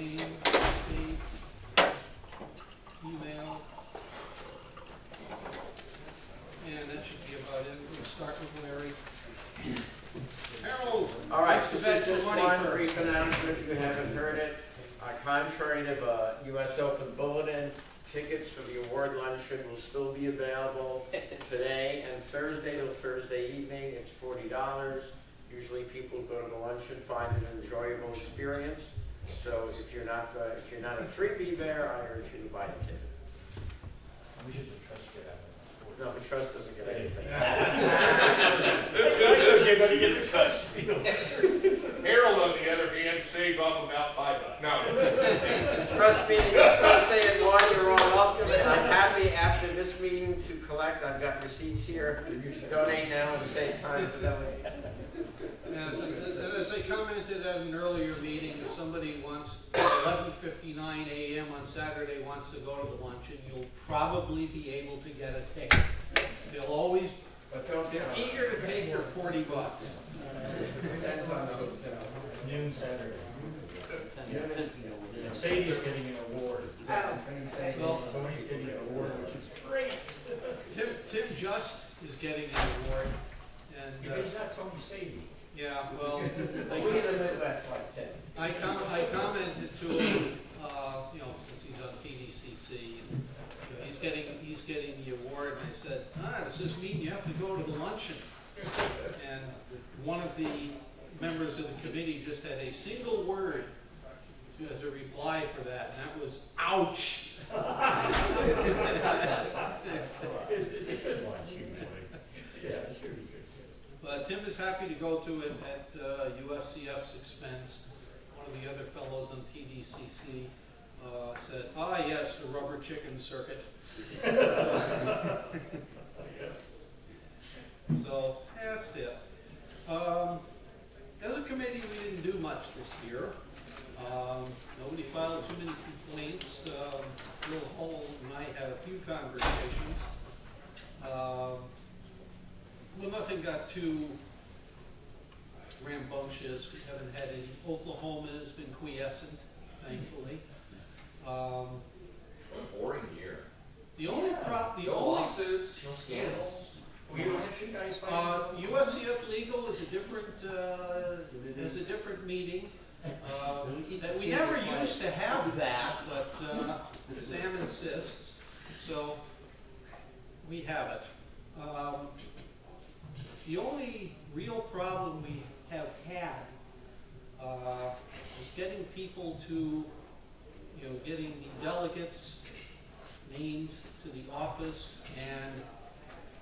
name, date, email, and that should be about it. We'll start with Larry. Harold. All right, this this is just one brief announcement if you haven't heard it. Contrary to the US Open Bulletin, tickets for the award luncheon will still be available today and Thursday till Thursday evening. It's $40. Usually people go to the luncheon, find it an enjoyable experience. So if you're not a freebie there, I urge you to buy the ticket. We should the trust get out. No, the trust doesn't get anything. Everybody gets a cut. Harold, on the other hand, saved up about $5. No. The trust meeting is Thursday at 1. You're all welcome, and I'm happy after this meeting to collect. I've got receipts here. Donate now and save time to donate. As I commented at an earlier meeting, if somebody wants, 11:59 a.m. on Saturday wants to go to the luncheon, you'll probably be able to get a ticket. They'll always, they're eager to take your $40. Depends on the hotel. Noon Saturday. Sadie's getting an award. well, Tony's getting an award, which is great. Tim Just is getting an award, and He's not Tony Sadie. yeah, well, We in the Midwest like Tim. I commented to him, you know, since he's on TDCC, and you know, he's getting the award, and I said, does this mean you have to go to the luncheon? And one of the members of the committee just had a single word as a reply for that, and that was, ouch! It's a good lunch, usually. Yeah, it should be good. But Tim is happy to go to it at USCF's expense. One of the other fellows on TDCC said, yes, the rubber chicken circuit. So that's it. As a committee, we didn't do much this year. Nobody filed too many complaints. Bill Hull and I had a few conversations. Well, nothing got too rambunctious. We haven't had any. Oklahoma has been quiescent, thankfully. What a boring year. The only No lawsuits, no scandals. USCF Legal is a different meeting. That we never used to have that, but Sam insists, so we have it. The only real problem we have had is getting people to, getting the delegates named to the office and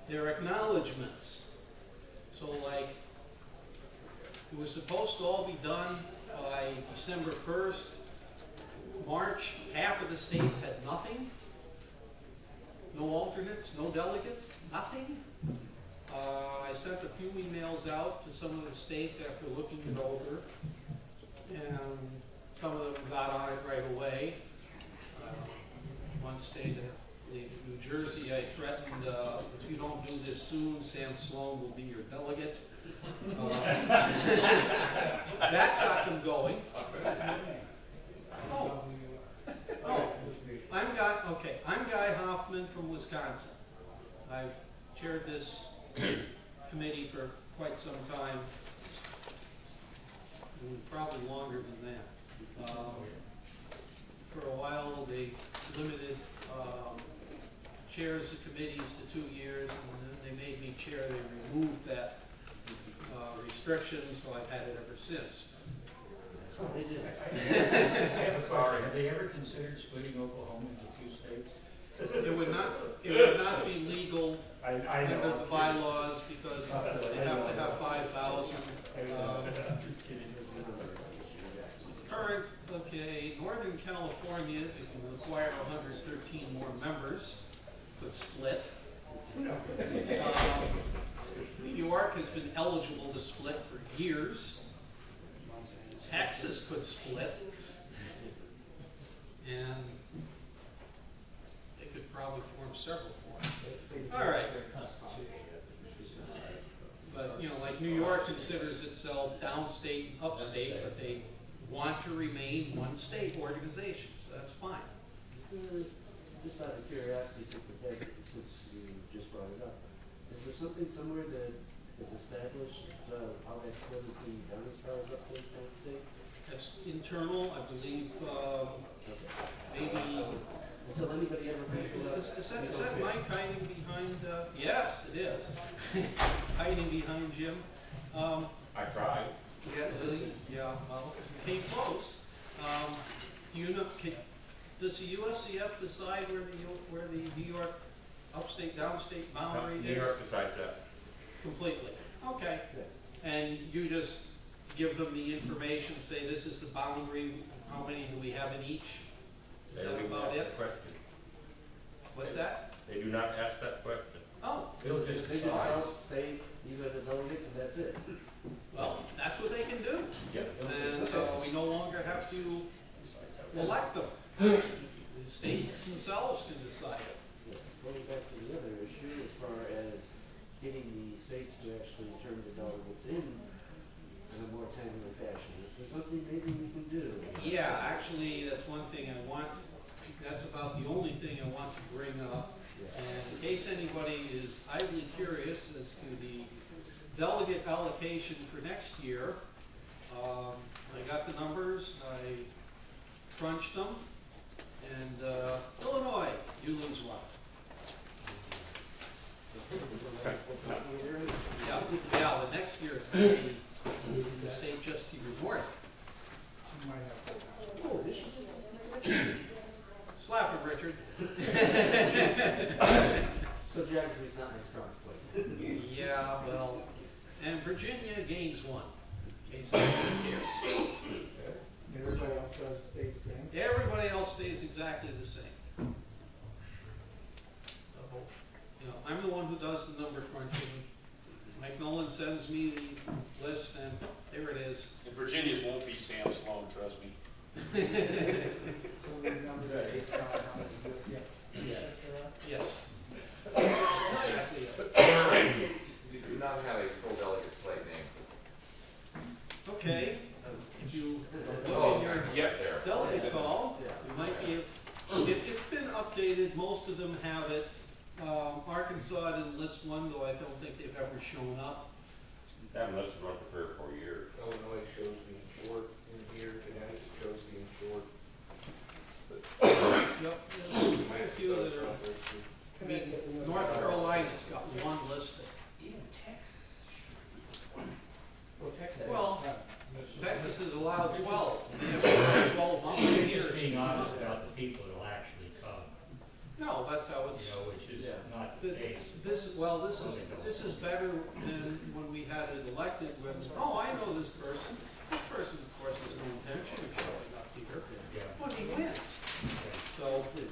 their acknowledgments. So, like, it was supposed to all be done by December 1st. March, half of the states had nothing. No alternates, no delegates, nothing. I sent a few emails out to some of the states after looking it over, and some of them got on it right away. One state, New Jersey, I threatened, if you don't do this soon, Sam Sloan will be your delegate. That got them going. I'm Guy Hoffman from Wisconsin. I've chaired this committee for quite some time, probably longer than that. For a while, they limited chairs of committees to 2 years, and then they made me chair. They removed that restriction, so I've had it ever since. They did. I have a question. Have they ever considered splitting Oklahoma into 2 states? It would not be legal under the bylaws because they have to have 5,000. Current, Northern California, if you require 113 more members, could split. New York has been eligible to split for years. Texas could split. And they could probably form several forms. All right. But, like New York considers itself downstate and upstate, but they want to remain one state organization, so that's fine. Just out of curiosity, since you just brought it up, is there something somewhere that is established how that split is being done as far as upstate and downstate? That's internal, I believe, maybe, Until anybody ever brings it up. is that Mike hiding behind, yes, it is. Hiding behind Jim. I tried. Yeah, Lily, yeah, well, came close. Do you know, does the USCF decide where the New York upstate, downstate boundary is? New York decides that. Completely, okay. And you just give them the information, say this is the boundary, how many do we have in each? Is They that don't even about ask it? that question. What's that? They do not ask that question. Oh, They'll just They just decide. don't say, these are the delegates and that's it. well, that's what they can do. Yep. And we no longer have to elect them. The states themselves can decide it. Yes, going back to the other issue, as far as getting the states to actually turn the delegates in a more timely fashion, is there something maybe we can do? Yeah, actually, that's one thing I want, that's about the only thing I want to bring up. And in case anybody is idly curious as to the delegate allocation for next year, I got the numbers, I crunched them, and Illinois, you lose one. Yeah, the next year it's going to be the state just to your north. Slap him, Richard. So geography's not my strong point. Yeah, well, and Virginia gains one, in case anybody cares. Everybody else does stay the same? Everybody else stays exactly the same. So, you know, I'm the one who does the number crunching. Mike Nolan sends me the list, and there it is. And Virginia's won't be Sam Sloan, trust me. So these numbers are based on how the USCF index are up? Yes. We do not have a full delegate slate name. Okay, if you look Oh, in your get there. delegate call, you might be, it's been updated, most of them have it. Arkansas didn't list one, though I don't think they've ever shown up. That must have run for 3 or 4 years. Illinois shows being short in here, Connecticut shows being short. Yep, there's quite a few that are, I mean, North Carolina's got one listed. Even Texas. Well, Texas is allowed 12. They have 12 volunteers. Just being honest about the people that'll actually come, No, that's how it's. you know, which is not the case. This is better than when we had it elected when, oh, I know this person. This person, of course, has no intention of showing up here. Yeah. But he wins. So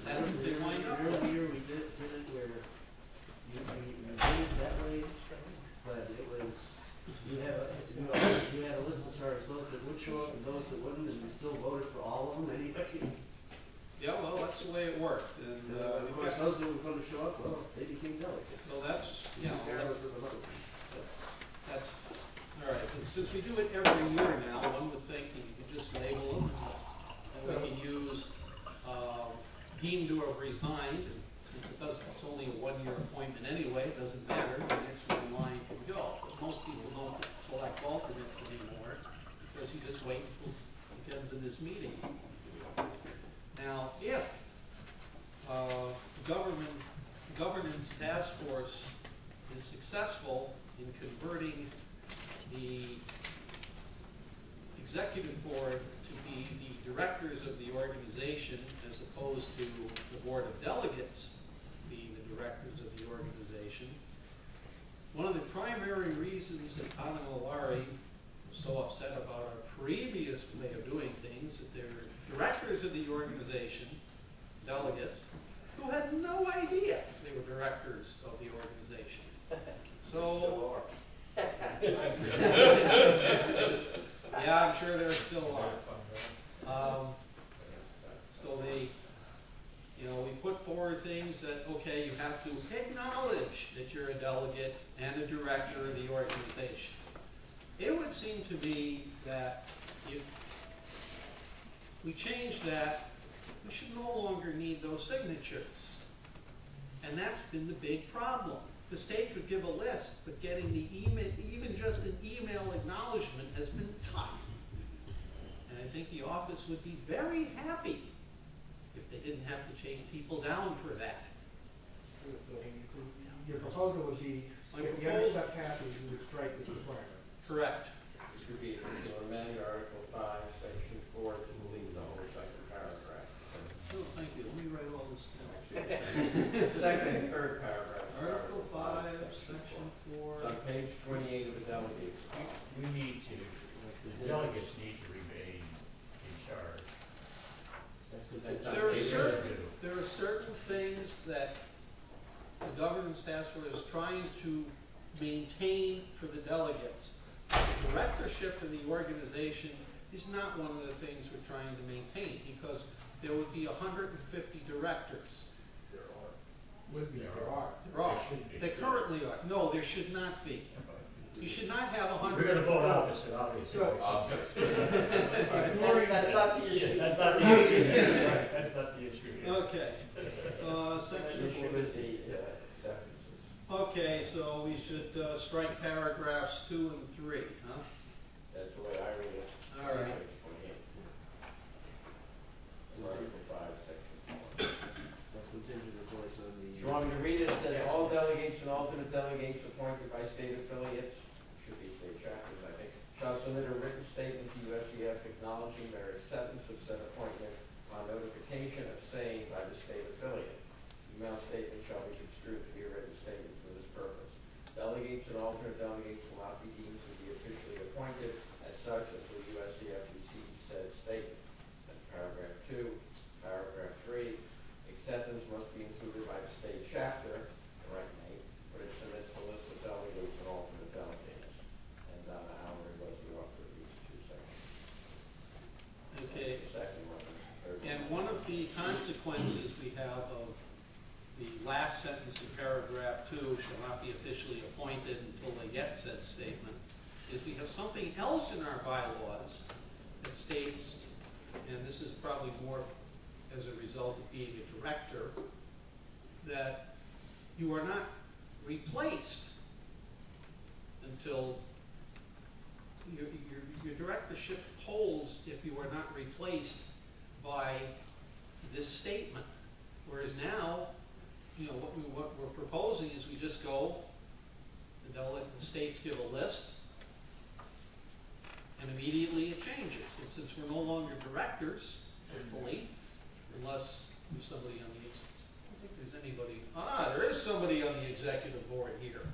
that's what they wind up with. Earlier we did it where you did it that way, but it was, you had a list as far as those that would show up and those that wouldn't, and we still voted for all of them anyway. Yeah, well, that's the way it worked. And Of we've course, got, those that were gonna show up, well, they became delegates. so that's, you know, Regardless of the votes. that's, all right. And since we do it every year now, one would think that you could just label them, and we can use deemed to have resigned. And since it's only a one-year appointment anyway, it doesn't matter. The next one in line can go. But most people don't select alternates anymore because you just wait until it gets to this meeting. Now, if governance task force is successful in converting the executive board to be the directors of the organization as opposed to the board of delegates being the directors of the organization, one of the primary reasons that Anna Malari was so upset about our previous way of doing things, that they're directors of the organization, delegates, who had no idea they were directors of the organization. So, yeah, I'm sure there still are. So they, you know, we put forward things that, okay, you have to acknowledge that you're a delegate and a director of the organization. It would seem to me that if we change that, we should no longer need those signatures. And that's been the big problem. The state could give a list, but getting the email, even just an email acknowledgement has been tough. And I think the office would be very happy if they didn't have to chase people down for that. Your proposal would be, if the other stuff passes, you would strike this requirement. Correct. This would be to amend Article 5, Section 4 to delete the whole second paragraph. Oh, thank you. Let me write all this down. Second and third paragraphs. Article 5, Section 4. It's on page 28 of the delegates. We need to, the delegates need to remain in charge. There are certain things that the governance task force is trying to maintain for the delegates. Directorship in the organization is not one of the things we're trying to maintain, because there would be 150 directors. Would be, there are. There currently are. No, there should not be. You should not have 100. We're gonna vote opposite, obviously. That's not the issue. That's not the issue. Right, that's not the issue here. Okay. The Section issue 4. is the acceptances. Okay, so we should strike paragraphs 2 and 3, huh? That's the way I read it. All right. Page 28. Article 5, Section 4. That's contingent, of course, on the. If you want me to read it, it says all delegates and alternate delegates appointed by state affiliates, should be state chapters, I think, shall submit a written statement to USCF acknowledging their acceptance of said appointment on notification of same by the state affiliate. Email statement shall be construed to be a written statement for this purpose. Delegates and alternate delegates will not be deemed to be officially appointed as such until USCF receives said statement. That's paragraph 2. Paragraph 3. Acceptance must be included by the state chapter, correct name, but it submits a list of delegates and alternate delegates. And Donna Howard was the author of these two sections. Okay. That's the second one. Third And one. one of the consequences we have of the last sentence of paragraph 2, shall not be officially appointed until they get said statement, is we have something else in our bylaws that states, and this is probably more as a result of being a director, that you are not replaced until your directorship holds if you are not replaced by this statement. Whereas now, you know, what we're proposing is we just go, the states give a list, and immediately it changes. And since we're no longer directors, hopefully, unless there's somebody on the, I don't think there's anybody, there is somebody on the executive board here.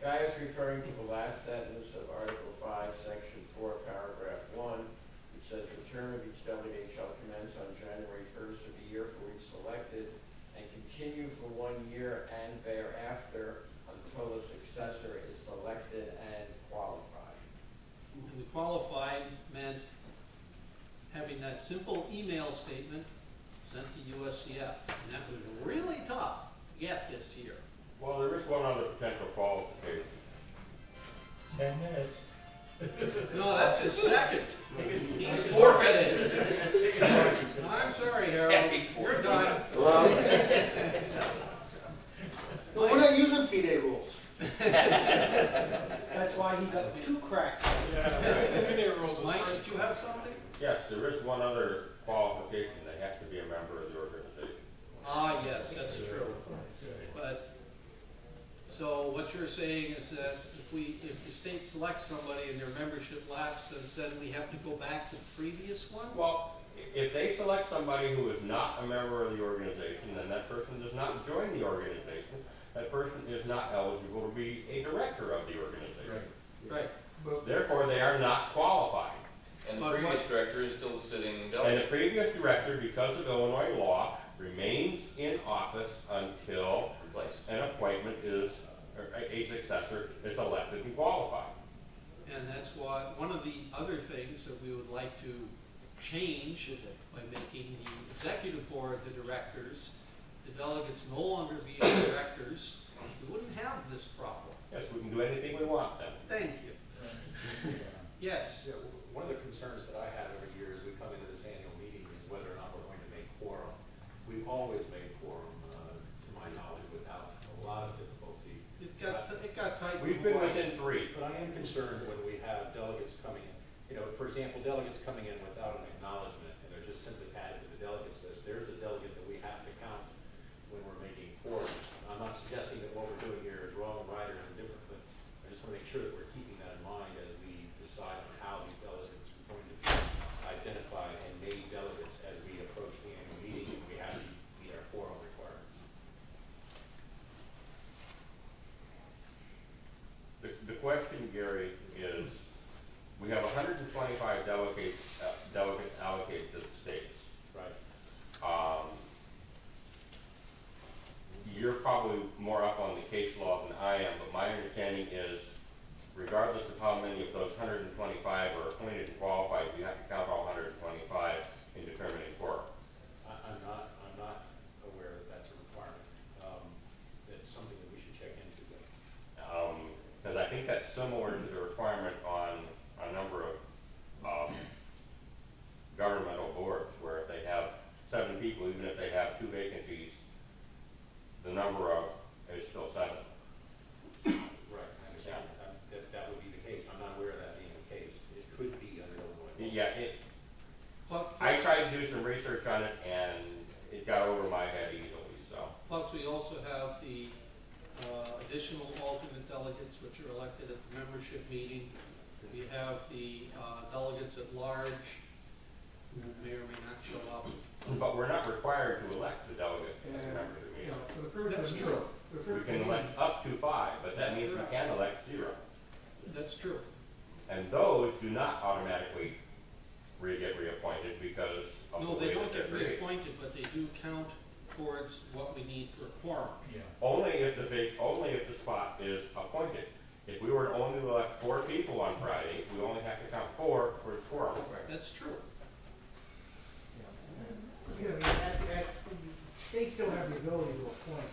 Guy is referring to the last sentence of Article 5, Section 4, Paragraph 1. It says the term of each delegate shall commence on January 1st of the year for each selected and continue for 1 year and thereafter until a successor is selected and qualified. And the qualified meant having that simple email statement sent to USCF. And that was really tough to get this year. Well, there is one other potential qualification. 10 minutes. No, that's his second. He's forfeited. I'm sorry, Harold. You're done. Well, we're not using FIDE rules. That's why he got 2 cracks. Mike, did you have something? Yes, there is one other qualification. They have to be a member of the organization. Ah, yes, that's true. But, so what you're saying is that if the state selects somebody and their membership lapses, then we have to go back to the previous one? Well, if they select somebody who is not a member of the organization, then that person does not join the organization. That person is not eligible to be a director of the organization. Right. Therefore, they are not qualified. And the But previous what- director is still sitting And delegate. the previous director, because of Illinois law, remains in office until Replaced. an appointment is, or a successor is elected and qualified. And that's why, one of the other things that we would like to change by making the executive board the directors, the delegates no longer being directors, we wouldn't have this problem. Yes, we can do anything we want then. Thank you. Yes. Yeah, one of the concerns that I have every year as we come into this annual to do some research on it, and it got over my head easily, so. Plus, we also have the additional alternate delegates, which are elected at the membership meeting. We have the delegates at large, who may or may not show up. But we're not required to elect the delegate at the membership You meeting. know, for the first That's of true. the We first can of elect up to 5, but that means we can elect 0. That's true. And those do not automatically get reappointed because of the No, way they that don't they're get created. reappointed, but they do count towards what we need for a quorum. Yeah. Only if the spot is appointed. If we were to only elect 4 people on Friday, we only have to count 4 for the quorum. That's true. You know, states still have the ability to appoint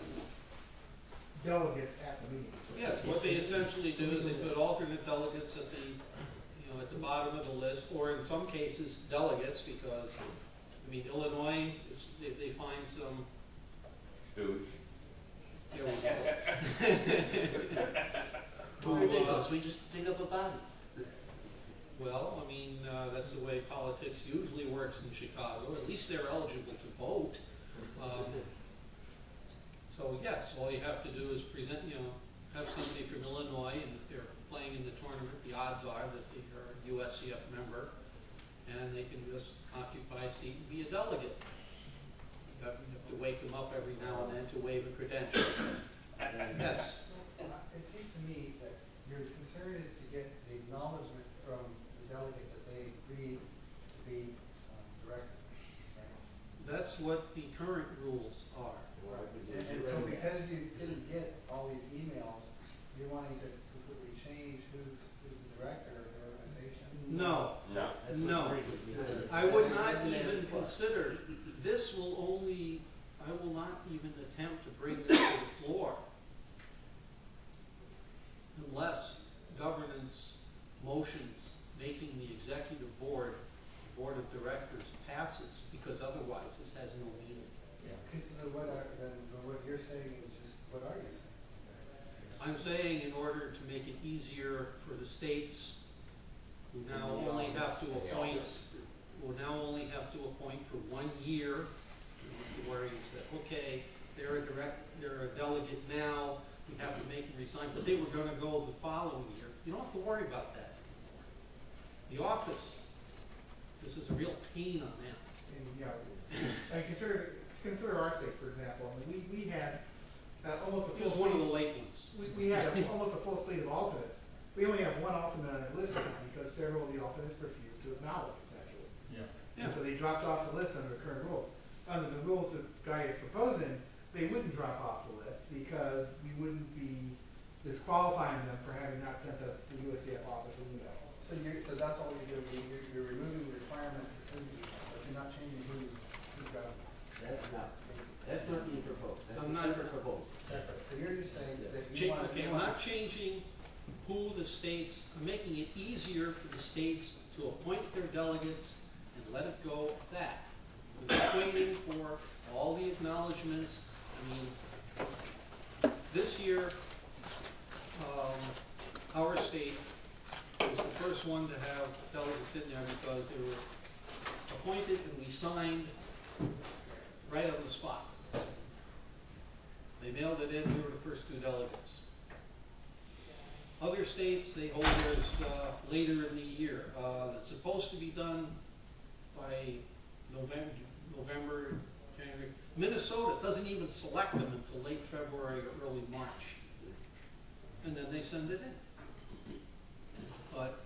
delegates at the meeting. Yes, what they essentially do is they put alternate delegates at the, at the bottom of the list, or in some cases, delegates, because, Illinois, if they find some, Dude, there we go. Ridiculous, we just think of a body. Well, that's the way politics usually works in Chicago. At least they're eligible to vote. So yes, all you have to do is present, have somebody from Illinois, and if they're playing in the tournament, the odds are that they are a USCF member, and they can just occupy a seat and be a delegate. You have to wake them up every now and then to waive a credential. Yes. It seems to me that your concern is to get the acknowledgement from the delegate that they agreed to be director, right? That's what the current rules are. And so because you didn't get all these emails, you're wanting to completely change who's the director of the organization? No. no. No. I would not even consider, I will not even attempt to bring this to the floor unless governance motions making the executive board of directors passes, because otherwise this has no meaning. Okay, so then what you're saying is just, what are you saying? I'm saying in order to make it easier for the states who now only have to appoint for 1 year, where you said, okay, they're a delegate now, we have to make them resign, but they were gonna go the following year. You don't have to worry about that. The office, this is a real pain on them. And, and consider our state, for example. We had almost a It was full one of the slate. late ones. We had almost a full slate of alternates. We only have one alternate on our list because several of the alternates refused to acknowledge, essentially. Yeah. Yeah. And so they dropped off the list under the current rules. Under the rules that Guy is proposing, they wouldn't drop off the list because we wouldn't be disqualifying them for having not sent the USCF office an email. So that's all you're doing. You're removing the requirement to send you, but you're not changing who's got them. That's not being proposed. That's I'm a not- separate proposal. So you're just saying that you want. Okay, I'm not changing who the states, I'm making it easier for the states to appoint their delegates and let it go at that. Without waiting for all the acknowledgements. This year, our state was the first one to have delegates in there because they were appointed and we signed right on the spot. They mailed it in, we were the first 2 delegates. Other states, they hold theirs later in the year. It's supposed to be done by November, January. Minnesota doesn't even select them until late February or early March. And then they send it in. But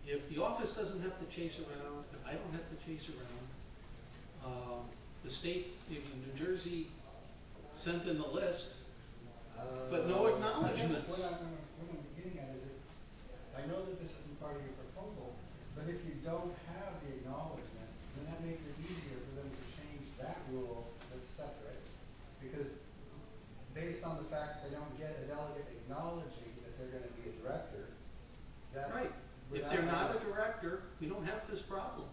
if the office doesn't have to chase around, if I don't have to chase around, the state, even New Jersey, sent in the list, but no acknowledgements. What I'm getting at is I know that this isn't part of your proposal, but if you don't have the acknowledgement, then that makes it easier for them to change that rule that's separate. Because based on the fact that they don't get a delegate acknowledging that they're going to be a director, that Right. If they're not a director, we don't have this problem.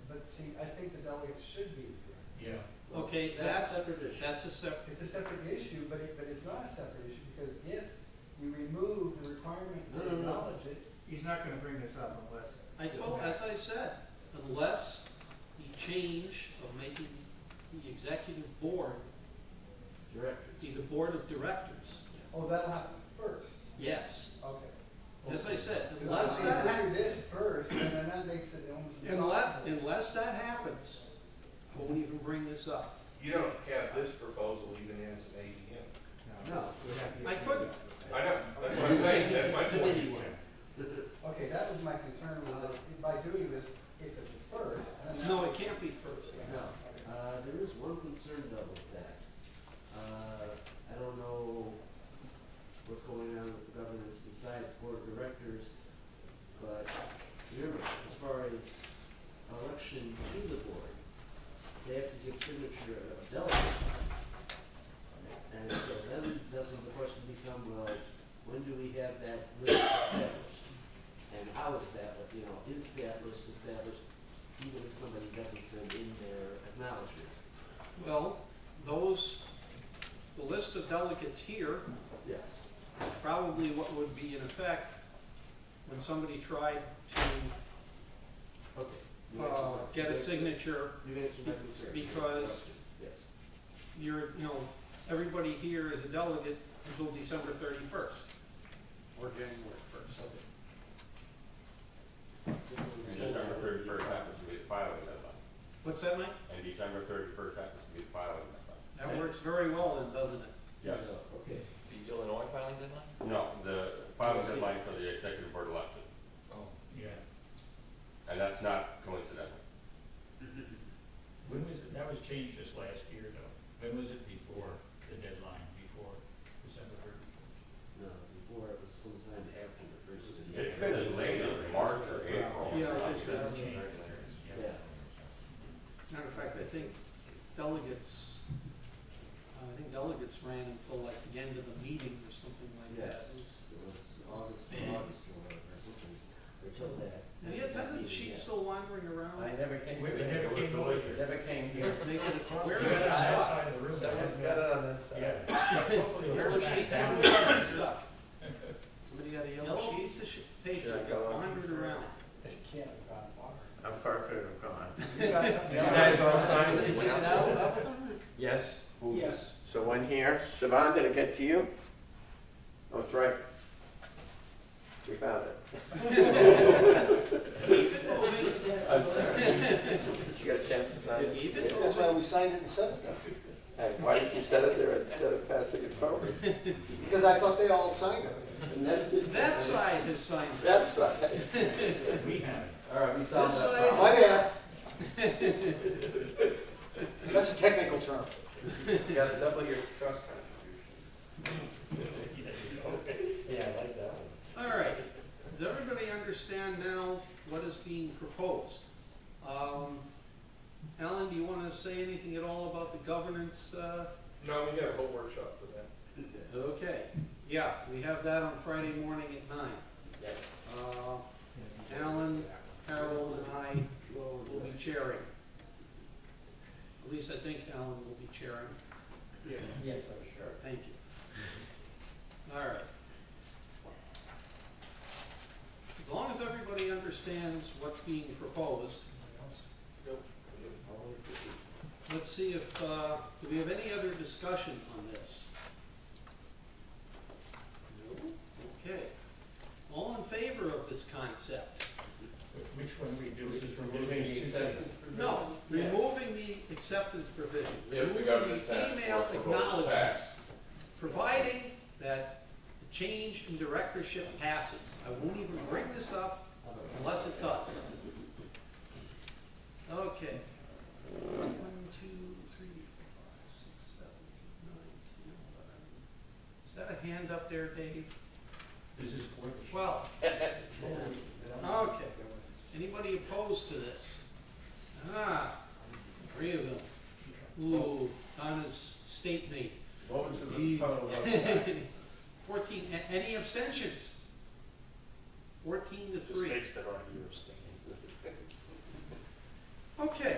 But see, I think the delegates should be the director. Yeah. Okay, That's a separate issue. that's a separate. It's a separate issue, but it's not a separate issue because if you remove the requirement to acknowledge it, he's not going to bring this up unless. As I said, unless he change of making the executive board Directors. be the board of directors. Oh, that'll happen first, Yes. okay. As I said, Because unless I that do happens, this first, and then that makes it almost impossible. unless that happens, I won't even bring this up. You don't have this proposal even as an ADM. No, we have to. I couldn't. I know, that's what I'm saying, that's my point. Committee one. Okay, that was my concern, was that by doing this, if it was first, and then. No, it can't be first. No, there is one concern though with that. I don't know what's going on with the governance besides board of directors, but remember, as far as election to the board, they have to give signature of delegates. And so then doesn't the question become, well, when do we have that list established? And how is that, is that list established even if somebody doesn't send in their acknowledgements? Well, the list of delegates here Yes. is probably what would be in effect when somebody tried to Okay. You answered my- get a signature. You answered my concern. Because- Yes. Everybody here is a delegate until December 31st or January 1st. And December 31st happens to be the filing deadline. What's that, Mike? And December 31st happens to be the filing deadline. That works very well then, doesn't it? Yes. Okay. The Illinois filing deadline? No, the filing deadline for the executive board election. Oh. Yeah. And that's not coincidental. When was it, that was changed this last year though. When was it before the deadline, before December 31st? No, before it was sometime after the first. It's been as late as March or April. Yeah, It's it's been been- changed. Yeah. Matter of fact, I think delegates ran until like the end of the meeting or something like that. Yes, it was August or something, until that. And yet, the sheet still wandering around. I never came We here. never came over here. Never came here. Make it across. Where We is got it on it that stuck? side of the room. Someone's got it on that side. Yeah. Hopefully Yellow we'll back sheets down. everywhere stuck. Somebody got a yellow Yellow sheet? piece of paper Should I go on? wandered around. It can't have gone far. How far could it have gone? You got something You else? guys all signed Did it? you get it out? Yes? Yes. So one here. Savan, did it get to you? Oh, it's right. We found it. I'm sorry. Did you get a chance to sign it? Keep it That's why we signed it and sent it. And why did you set it there instead of passing it forward? Because I thought they all signed it. And then- That side has signed it. That side. We have it. All right, we solved This that side- problem. My bad. That's a technical term. You got to double your trust contribution. Yeah, I like that one. All right. Does everybody understand now what is being proposed? Alan, do you want to say anything at all about the governance? No, we got a whole workshop for that. Okay. Yeah, we have that on Friday morning at 9. Alan, Harold, and I will be chairing. At least I think Alan will be chairing. Yes, I'm sure. Thank you. All right. As long as everybody understands what's being proposed, let's see if, do we have any other discussion on this? No? Okay. All in favor of this concept? Which one we do? This is removing the acceptance provision? No, removing the acceptance provision. If the Removing governance task email force proposal acknowledgement, passed, providing that the change in directorship passes. I won't even bring this up unless it does. Okay. 1, 2, 3, 4, 5, 6, 7, 8, 9, 10, 11. Is that a hand up there, Dave? This is for the. 12. Okay. Anybody opposed to this? 3 of them. Ooh, Donna's state mate. What was the total vote? 14. Any abstentions? 14 to The 3. states that are here staying. Okay.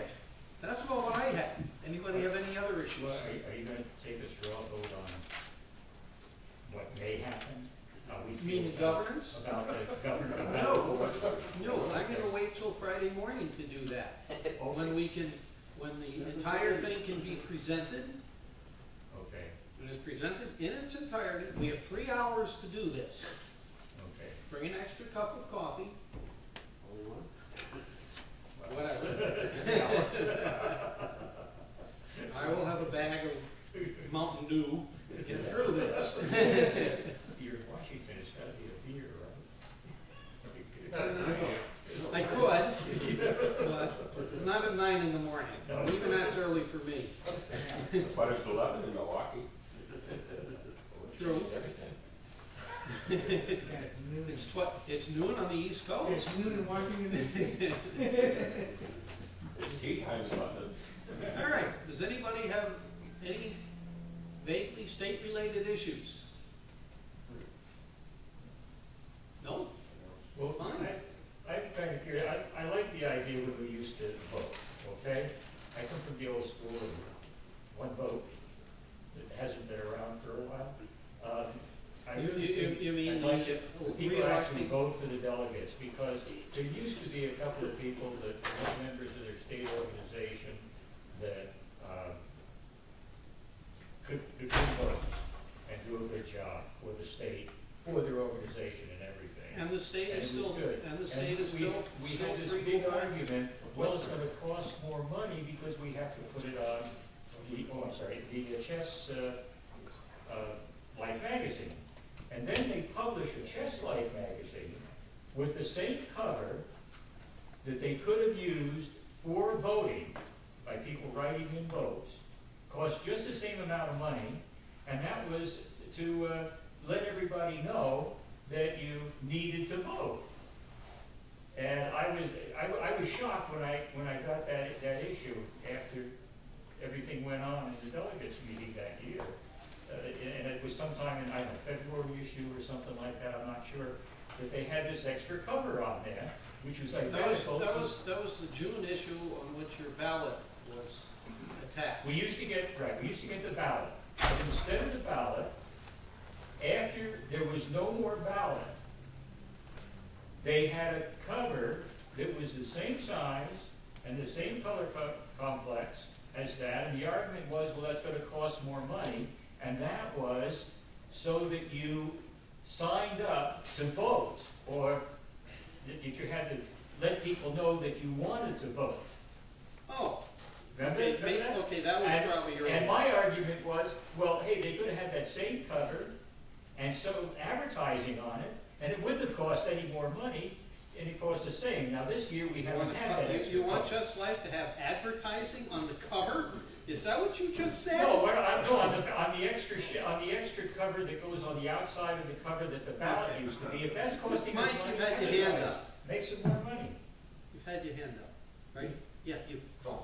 That's all I had. Anybody have any other issues? Well, are you gonna take a straw vote on what may happen? How we You mean feel governance? About the government? No. No, I'm gonna wait till Friday morning to do that. when the entire thing can be presented, Okay, when it's presented in its entirety, we have 3 hours to do this. okay. Bring an extra cup of coffee, Only one? whatever. I will have a bag of Mountain Dew to get through this. You're in Washington, it's gotta be a beer, right? I could, but not at 9 in the morning. Even that's early for me. But it's 11 in Milwaukee. True. Everything. Yeah, it's noon. It's noon on the East Coast. It's noon in Washington DC. It's tea time in London. All right, does anybody have any vaguely state-related issues? No? Well, Fine. I'm kind of curious, I like the idea when we used to vote, okay? I come from the old school of one vote that hasn't been around for a while. I really think You mean I'd like the people actually re-electing? vote for the delegates, because there used to be a couple of people that were members of their state organization that could vote and do a good job for the state, for their organization and everything. And the state is And it was still, good. and the state is we still had this free big to vote. argument, well, it's gonna cost more money because we have to put it on the Chess Life magazine. And then they publish a Chess Life magazine with the same cover that they could have used for voting by people writing in votes, cost just the same amount of money, and that was to let everybody know that you needed to vote. And I was shocked when I got that issue after everything went on in the delegates meeting that year. And it was sometime in, I don't know, February issue or something like that, I'm not sure, that they had this extra cover on there, which was like, That was the June issue on which your ballot was attached. we used to get the ballot. But instead of the ballot, after there was no more ballot, they had a cover that was the same size and the same color complex as that, and the argument was, well, that's gonna cost more money, and that was so that you signed up to vote, or that you had to let people know that you wanted to vote. Oh, Remember okay, that? okay, that was probably your. And my argument was, well, hey, they could have had that same cover and so advertising on it, and it wouldn't have cost any more money, and it cost the same. Now, this year, we haven't had that extra You want cover. Just Life to have advertising on the cover? Is that what you just said? No, on the extra cover that goes on the outside of the cover that the ballot used to be, if that's costing us Mike, money, you've had your hand up. makes it more money. You've had your hand up, right? Yeah, you. Don't